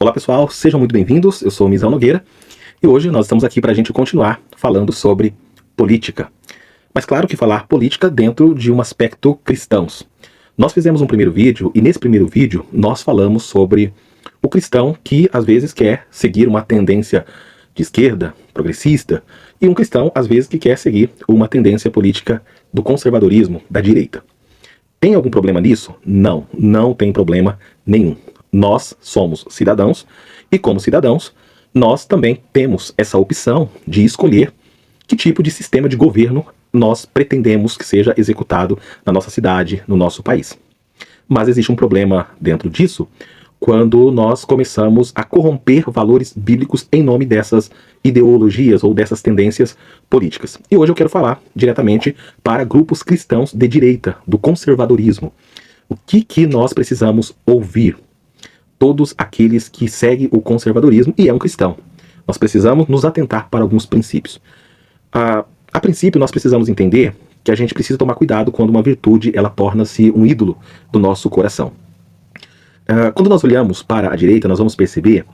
Olá pessoal, sejam muito bem-vindos, eu sou o Misão Nogueira e hoje nós estamos aqui para a gente continuar falando sobre política. Mas claro que falar política dentro de um aspecto cristãos. Nós fizemos um primeiro vídeo e nesse primeiro vídeo nós falamos sobre o cristão que às vezes quer seguir uma tendência de esquerda, progressista, e um cristão às vezes que quer seguir uma tendência política do conservadorismo, da direita. Tem algum problema nisso? Não, não tem problema nenhum. Nós somos cidadãos e, como cidadãos, nós também temos essa opção de escolher que tipo de sistema de governo nós pretendemos que seja executado na nossa cidade, no nosso país. Mas existe um problema dentro disso quando nós começamos a corromper valores bíblicos em nome dessas ideologias ou dessas tendências políticas. E hoje eu quero falar diretamente para grupos cristãos de direita, do conservadorismo. O que nós precisamos ouvir? Todos aqueles que seguem o conservadorismo e é um cristão. Nós precisamos nos atentar para alguns princípios. A princípio, nós precisamos entender que a gente precisa tomar cuidado quando uma virtude ela torna-se um ídolo do nosso coração. Quando nós olhamos para a direita, nós vamos perceber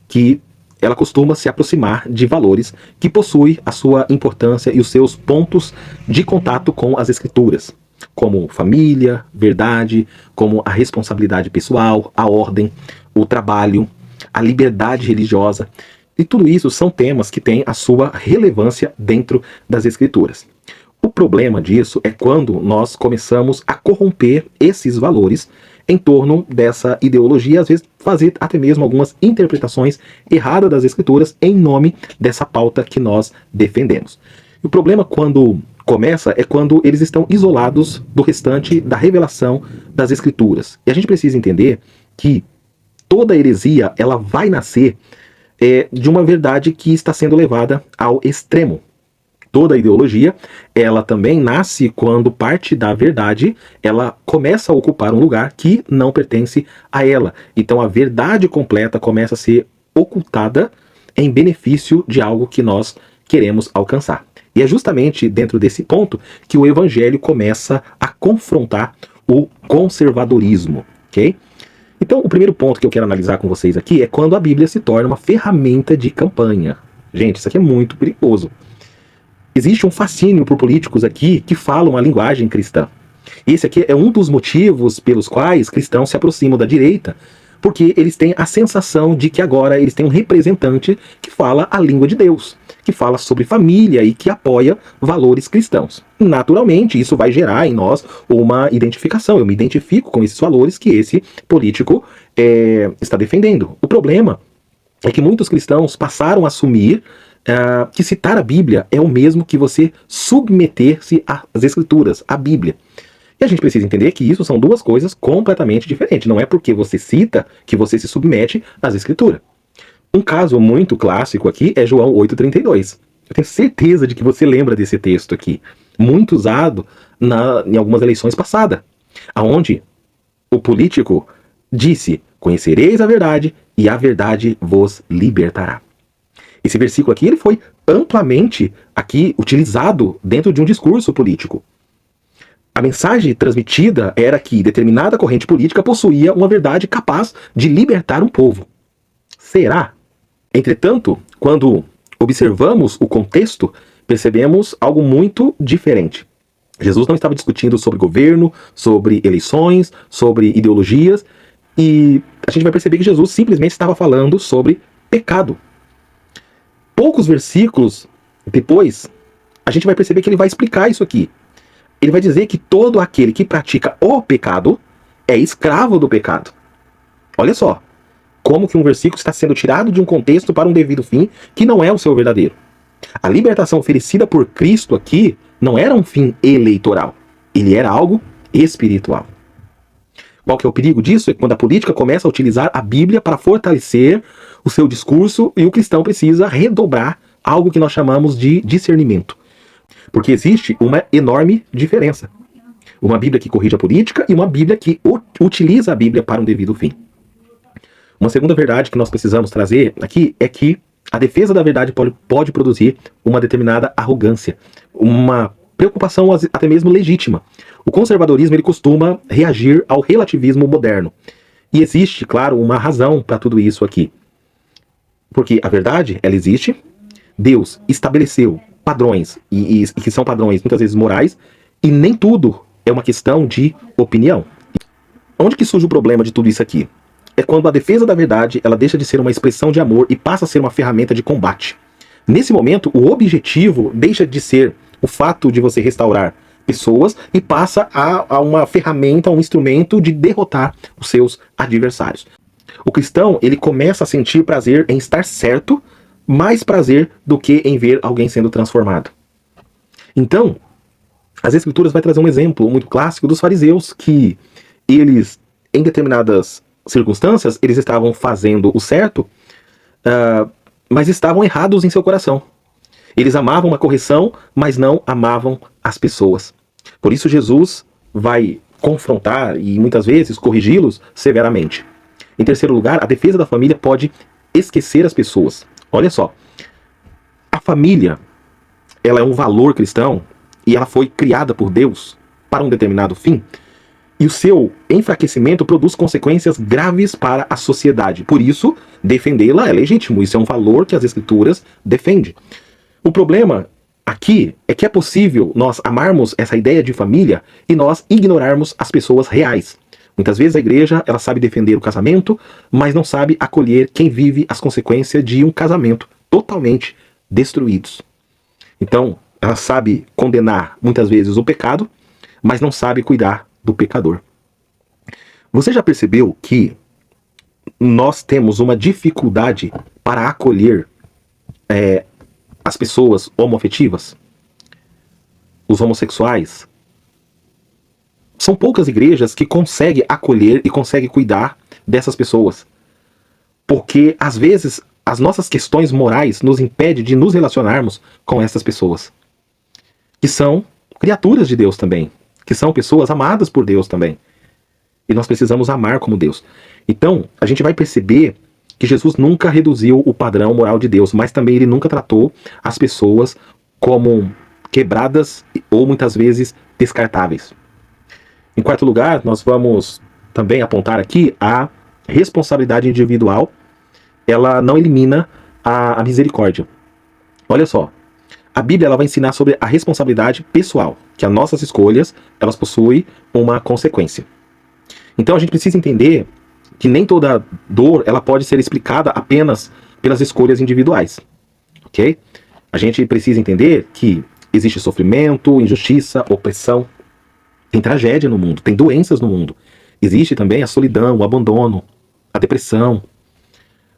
que ela costuma se aproximar de valores que possuem a sua importância e os seus pontos de contato com as escrituras, como família, verdade, como a responsabilidade pessoal, a ordem, o trabalho, a liberdade religiosa. E tudo isso são temas que têm a sua relevância dentro das escrituras. O problema disso é quando nós começamos a corromper esses valores em torno dessa ideologia, às vezes fazer até mesmo algumas interpretações erradas das escrituras em nome dessa pauta que nós defendemos. E o problema quando começa é quando eles estão isolados do restante da revelação das escrituras. E a gente precisa entender que toda heresia ela vai nascer de uma verdade que está sendo levada ao extremo. Toda ideologia, ela também nasce quando parte da verdade, ela começa a ocupar um lugar que não pertence a ela. Então a verdade completa começa a ser ocultada em benefício de algo que nós queremos alcançar. E é justamente dentro desse ponto que o evangelho começa a confrontar o conservadorismo, ok? Então o primeiro ponto que eu quero analisar com vocês aqui é quando a Bíblia se torna uma ferramenta de campanha. Gente, isso aqui é muito perigoso. Existe um fascínio por políticos aqui que falam a linguagem cristã. Esse aqui é um dos motivos pelos quais cristãos se aproximam da direita, porque eles têm a sensação de que agora eles têm um representante que fala a língua de Deus, que fala sobre família e que apoia valores cristãos. Naturalmente, isso vai gerar em nós uma identificação. Eu me identifico com esses valores que esse político está defendendo. O problema é que muitos cristãos passaram a assumir que citar a Bíblia é o mesmo que você submeter-se às Escrituras, à Bíblia. E a gente precisa entender que isso são duas coisas completamente diferentes. Não é porque você cita que você se submete às Escrituras. Um caso muito clássico aqui é João 8,32. Eu tenho certeza de que você lembra desse texto aqui. Muito usado em algumas eleições passadas. Onde o político disse: conhecereis a verdade e a verdade vos libertará. Esse versículo aqui ele foi amplamente aqui utilizado dentro de um discurso político. A mensagem transmitida era que determinada corrente política possuía uma verdade capaz de libertar um povo. Será? Entretanto, quando observamos o contexto, percebemos algo muito diferente. Jesus não estava discutindo sobre governo, sobre eleições, sobre ideologias, e a gente vai perceber que Jesus simplesmente estava falando sobre pecado. Poucos versículos depois, a gente vai perceber que ele vai explicar isso aqui. Ele vai dizer que todo aquele que pratica o pecado é escravo do pecado. Olha só, como que um versículo está sendo tirado de um contexto para um devido fim que não é o seu verdadeiro. A libertação oferecida por Cristo aqui não era um fim eleitoral, ele era algo espiritual. Qual que é o perigo disso? É quando a política começa a utilizar a Bíblia para fortalecer o seu discurso e o cristão precisa redobrar algo que nós chamamos de discernimento. Porque existe uma enorme diferença. Uma Bíblia que corrige a política e uma Bíblia que utiliza a Bíblia para um devido fim. Uma segunda verdade que nós precisamos trazer aqui é que a defesa da verdade pode produzir uma determinada arrogância, uma preocupação até mesmo legítima. O conservadorismo ele costuma reagir ao relativismo moderno. E existe, claro, uma razão para tudo isso aqui. Porque a verdade, ela existe. Deus estabeleceu padrões, e que são padrões muitas vezes morais, e nem tudo é uma questão de opinião. Onde que surge o problema de tudo isso aqui? É quando a defesa da verdade ela deixa de ser uma expressão de amor e passa a ser uma ferramenta de combate. Nesse momento, o objetivo deixa de ser o fato de você restaurar pessoas e passa a uma ferramenta, um instrumento de derrotar os seus adversários. O cristão, ele começa a sentir prazer em estar certo, mais prazer do que em ver alguém sendo transformado. Então, as Escrituras vai trazer um exemplo muito clássico dos fariseus, que eles, em determinadas circunstâncias, eles estavam fazendo o certo, mas estavam errados em seu coração. Eles amavam uma correção, mas não amavam as pessoas. Por isso Jesus vai confrontar e muitas vezes corrigi-los severamente. Em terceiro lugar, a defesa da família pode esquecer as pessoas. Olha só, a família, ela é um valor cristão e ela foi criada por Deus para um determinado fim. E o seu enfraquecimento produz consequências graves para a sociedade. Por isso, defendê-la é legítimo. Isso é um valor que as Escrituras defendem. O problema aqui é que é possível nós amarmos essa ideia de família e nós ignorarmos as pessoas reais. Muitas vezes a igreja ela sabe defender o casamento, mas não sabe acolher quem vive as consequências de um casamento totalmente destruídos. Então, ela sabe condenar muitas vezes o pecado, mas não sabe cuidar do pecador. Você já percebeu que nós temos uma dificuldade para acolher as pessoas homoafetivas, os homossexuais? São poucas igrejas que conseguem acolher e conseguem cuidar dessas pessoas. Porque, às vezes, as nossas questões morais nos impedem de nos relacionarmos com essas pessoas. Que são criaturas de Deus também. Que são pessoas amadas por Deus também. E nós precisamos amar como Deus. Então, a gente vai perceber que Jesus nunca reduziu o padrão moral de Deus, mas também ele nunca tratou as pessoas como quebradas ou muitas vezes descartáveis. Em quarto lugar, nós vamos também apontar aqui a responsabilidade individual. Ela não elimina a misericórdia. Olha só, a Bíblia ela vai ensinar sobre a responsabilidade pessoal, que as nossas escolhas elas possuem uma consequência. Então a gente precisa entender que nem toda dor ela pode ser explicada apenas pelas escolhas individuais, ok? A gente precisa entender que existe sofrimento, injustiça, opressão, tem tragédia no mundo, tem doenças no mundo. Existe também a solidão, o abandono, a depressão.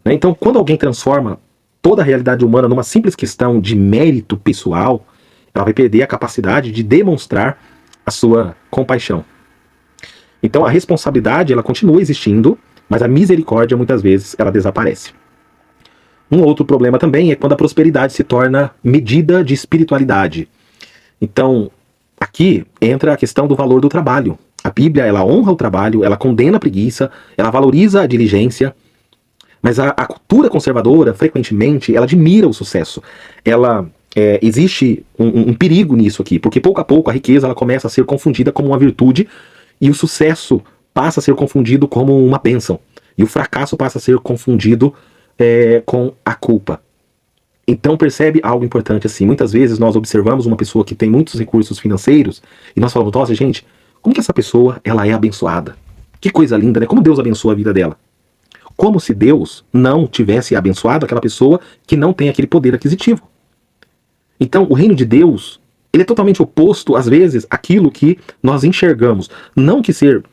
Então, quando alguém transforma toda a realidade humana numa simples questão de mérito pessoal, ela vai perder a capacidade de demonstrar a sua compaixão. Então, a responsabilidade ela continua existindo, mas a misericórdia muitas vezes ela desaparece. Um outro problema também é quando a prosperidade se torna medida de espiritualidade. Então, aqui entra a questão do valor do trabalho. A Bíblia, ela honra o trabalho, ela condena a preguiça, ela valoriza a diligência, mas a cultura conservadora, frequentemente, ela admira o sucesso. Existe um perigo nisso aqui, porque pouco a pouco a riqueza ela começa a ser confundida como uma virtude e o sucesso passa a ser confundido como uma bênção. E o fracasso passa a ser confundido com a culpa. Então percebe algo importante assim. Muitas vezes nós observamos uma pessoa que tem muitos recursos financeiros e nós falamos, nossa gente, como que essa pessoa ela é abençoada? Que coisa linda, né? Como Deus abençoa a vida dela. Como se Deus não tivesse abençoado aquela pessoa que não tem aquele poder aquisitivo. Então o reino de Deus ele é totalmente oposto, às vezes, àquilo que nós enxergamos. Não que ser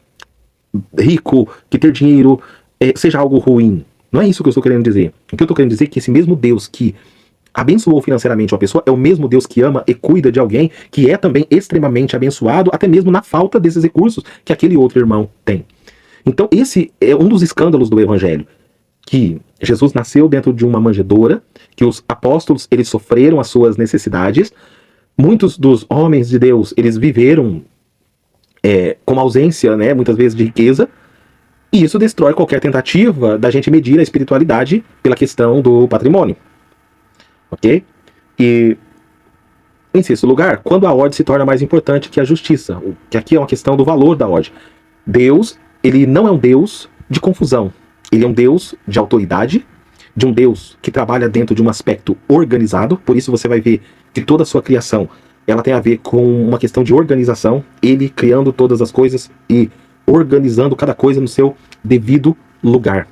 rico, que ter dinheiro seja algo ruim. Não é isso que eu estou querendo dizer. O que eu estou querendo dizer é que esse mesmo Deus que abençoou financeiramente uma pessoa é o mesmo Deus que ama e cuida de alguém que é também extremamente abençoado, até mesmo na falta desses recursos que aquele outro irmão tem. Então esse é um dos escândalos do Evangelho, que Jesus nasceu dentro de uma manjedoura, que os apóstolos eles sofreram as suas necessidades, muitos dos homens de Deus eles viveram com uma ausência, né, muitas vezes de riqueza, e isso destrói qualquer tentativa da gente medir a espiritualidade pela questão do patrimônio. Ok? E, em sexto lugar, quando a ordem se torna mais importante que a justiça, que aqui é uma questão do valor da ordem. Deus, ele não é um Deus de confusão. Ele é um Deus de autoridade, de um Deus que trabalha dentro de um aspecto organizado. Por isso você vai ver que toda a sua criação, ela tem a ver com uma questão de organização. Ele criando todas as coisas e organizando cada coisa no seu devido lugar.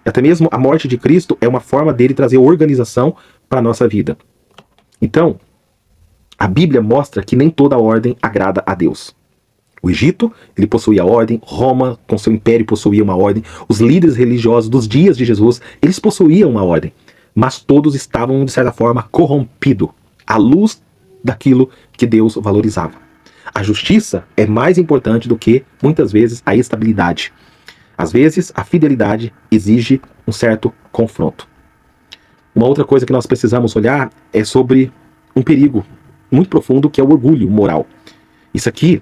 Até mesmo a morte de Cristo é uma forma dele trazer organização para a nossa vida. Então, a Bíblia mostra que nem toda ordem agrada a Deus. O Egito, ele possuía ordem, Roma, com seu império, possuía uma ordem, os líderes religiosos dos dias de Jesus, eles possuíam uma ordem, mas todos estavam, de certa forma, corrompidos, à luz daquilo que Deus valorizava. A justiça é mais importante do que, muitas vezes, a estabilidade. Às vezes, a fidelidade exige um certo confronto. Uma outra coisa que nós precisamos olhar é sobre um perigo muito profundo, que é o orgulho moral. Isso aqui,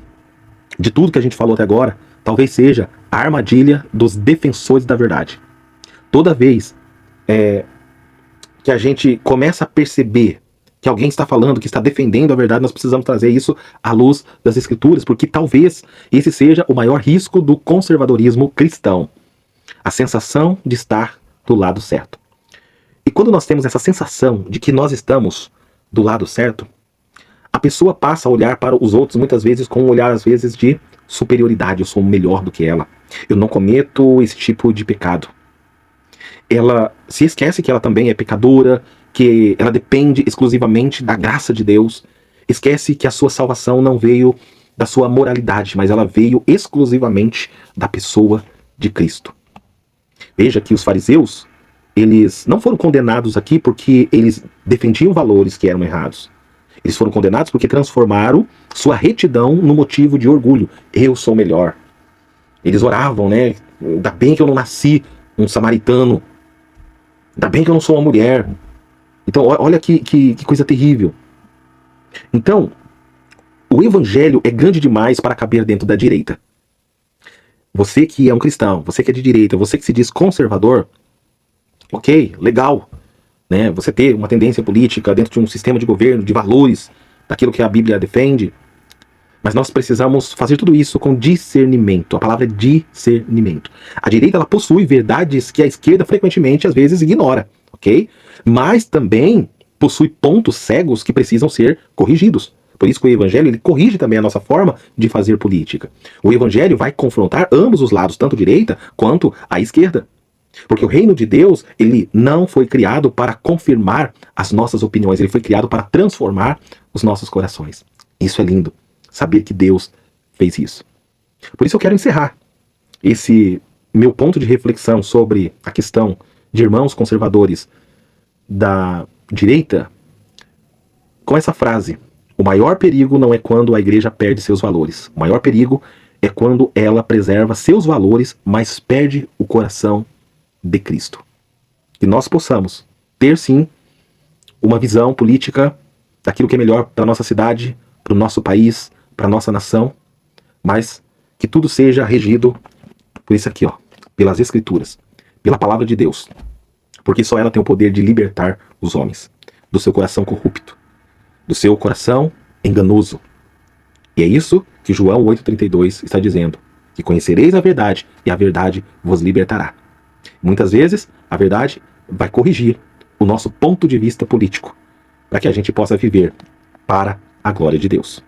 de tudo que a gente falou até agora, talvez seja a armadilha dos defensores da verdade. Toda vez que a gente começa a perceber que alguém está falando, que está defendendo a verdade, nós precisamos trazer isso à luz das Escrituras, porque talvez esse seja o maior risco do conservadorismo cristão. A sensação de estar do lado certo. E quando nós temos essa sensação de que nós estamos do lado certo, a pessoa passa a olhar para os outros muitas vezes com um olhar, às vezes, de superioridade. Eu sou melhor do que ela. Eu não cometo esse tipo de pecado. Ela se esquece que ela também é pecadora, que ela depende exclusivamente da graça de Deus. Esquece que a sua salvação não veio da sua moralidade, mas ela veio exclusivamente da pessoa de Cristo. Veja que os fariseus, eles não foram condenados aqui porque eles defendiam valores que eram errados. Eles foram condenados porque transformaram sua retidão no motivo de orgulho. Eu sou melhor. Eles oravam, né? Ainda bem que eu não nasci um samaritano. Ainda bem que eu não sou uma mulher. Então, olha que coisa terrível. Então, o evangelho é grande demais para caber dentro da direita. Você que é um cristão, você que é de direita, você que se diz conservador, ok, legal. Né, você ter uma tendência política dentro de um sistema de governo, de valores, daquilo que a Bíblia defende. Mas nós precisamos fazer tudo isso com discernimento. A palavra é discernimento. A direita, ela possui verdades que a esquerda frequentemente, às vezes, ignora, ok? Mas também possui pontos cegos que precisam ser corrigidos. Por isso que o evangelho, ele corrige também a nossa forma de fazer política. O evangelho vai confrontar ambos os lados, tanto a direita quanto a esquerda. Porque o reino de Deus, ele não foi criado para confirmar as nossas opiniões, ele foi criado para transformar os nossos corações. Isso é lindo, saber que Deus fez isso. Por isso eu quero encerrar esse meu ponto de reflexão sobre a questão de irmãos conservadores da direita com essa frase: o maior perigo não é quando a igreja perde seus valores, o maior perigo é quando ela preserva seus valores, mas perde o coração de Cristo. Que nós possamos ter sim uma visão política daquilo que é melhor para a nossa cidade, para o nosso país, para a nossa nação, mas que tudo seja regido por isso aqui, ó, pelas Escrituras, pela palavra de Deus, porque só ela tem o poder de libertar os homens do seu coração corrupto, do seu coração enganoso. E é isso que João 8,32 está dizendo, que conhecereis a verdade e a verdade vos libertará. Muitas vezes, a verdade vai corrigir o nosso ponto de vista político, para que a gente possa viver para a glória de Deus.